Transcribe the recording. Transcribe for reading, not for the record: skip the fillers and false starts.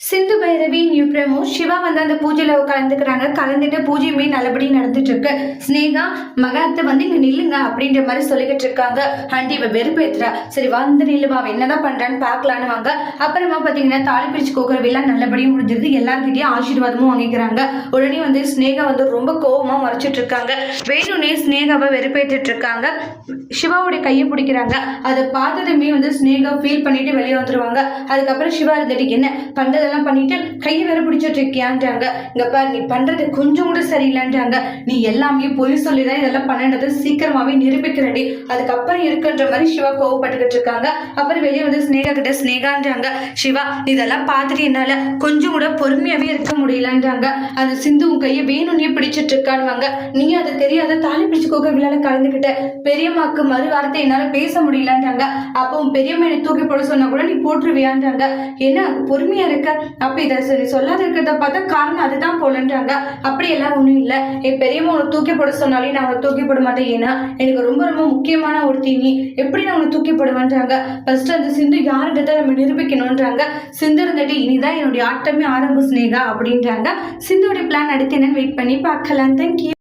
Sindhu Bhairavi new promo Siva வந்து அந்த பூஜையில கலந்துக்கிறாங்க. கலந்துட்டு பூஜையுமே நல்லபடி நடந்துட்டு இருக்கு. ஸ்னேகா மகாத்த வந்து இங்க நில்லுங்க அப்படின்ற மாதிரி சொல்லிக்கிட்டு இருக்காங்க. ஆண்டி இவ வெறுப்பேத்துறா, சரி வந்து நில்லுவா, அவ என்னதான் பண்றான்னு பாக்கலான்னு வாங்க. அப்புறமா பாத்தீங்கன்னா தாலி பிரிச்சு கோக்குற விழா நல்லபடியும் முடிஞ்சிருது. எல்லார்கிட்டயும் ஆசீர்வாதமும் வாங்கிக்கிறாங்க. உடனே வந்து ஸ்னேகா வந்து ரொம்ப கோபமா மறைச்சிட்டு இருக்காங்க. வேணும்னே ஸ்னேகாவை வெறுப்பேற்றிட்டு இருக்காங்க. சிவாவுடைய கையை பிடிக்கிறாங்க. அதை பார்த்ததுமே வந்து ஸ்னேகா ஃபீல் பண்ணிட்டு வெளியே வந்துருவாங்க. அதுக்கப்புறம் சிவா இருந்துட்டு என்ன பண்றது பண்ணிட்டு கையை வேற பிடிச்சிட்டு இருக்கியான்றாங்க. இங்க பாரு, நீ பண்றது கொஞ்சம் கூட சரியில்லைன்றாங்க. நீ எல்லாமே பொய் சொல்லிதான் இதெல்லாம் பண்ணது சீக்கிரமாவே நிரூபிக்கிறடி. அதுக்கப்புறம் இருக்குன்ற மாதிரி சிவா கோவப்பட்டுக்கிட்டு இருக்காங்க. அப்புறம் வெளியே வந்து ஸ்னேகா கிட்ட ஸ்னேகான்றாங்க, சிவா இதெல்லாம் பார்த்துட்டு என்னால கொஞ்சம் கூட பொறுமையாவே இருக்க முடியலன்றாங்க. அந்த சிந்து உன் கையை வேணும்னே பிடிச்சிட்டு இருக்கானுவாங்க. நீ அதை தெரியாத தாலி பிடிச்சு கோக்க விழால கலந்துக்கிட்ட பெரியம்மாக்கு மறு வார்த்தை என்னால பேச முடியலன்றாங்க. அப்போ உன் பெரியம்மா என்னை தூக்கி போட சொன்னா கூட நீ போட்டுருவியான்றாங்க. என்ன பொறுமையா இருக்க, அப்ப இதை சொல்லாத இருக்கிறத பார்த்தா காரணம் அதுதான் போலன்றாங்க. அப்படி எல்லாம் ஒண்ணும் இல்லை, என் பெரியம்மா உனக்கு தூக்கி போட சொன்னாலே நான் உனக்கு தூக்கி போட மாட்டேன். ஏன்னா எனக்கு ரொம்ப ரொம்ப முக்கியமான ஒரு தீனி, எப்படி நான் உனக்கு தூக்கி போடுவேன்றாங்க. ஃபர்ஸ்ட் அந்த சிந்து யாருன்றத நம்ம நிரூபிக்கணும்ன்றாங்க. சிந்து இருந்துட்டு இனிதான் என்னுடைய ஆட்டமே ஆரம்ப ஸ்னேகா அப்படின்றாங்க. சிந்துடைய பிளான் அடுத்து என்னன்னு வெயிட் பண்ணி பார்க்கலாம். தேங்க்யூ.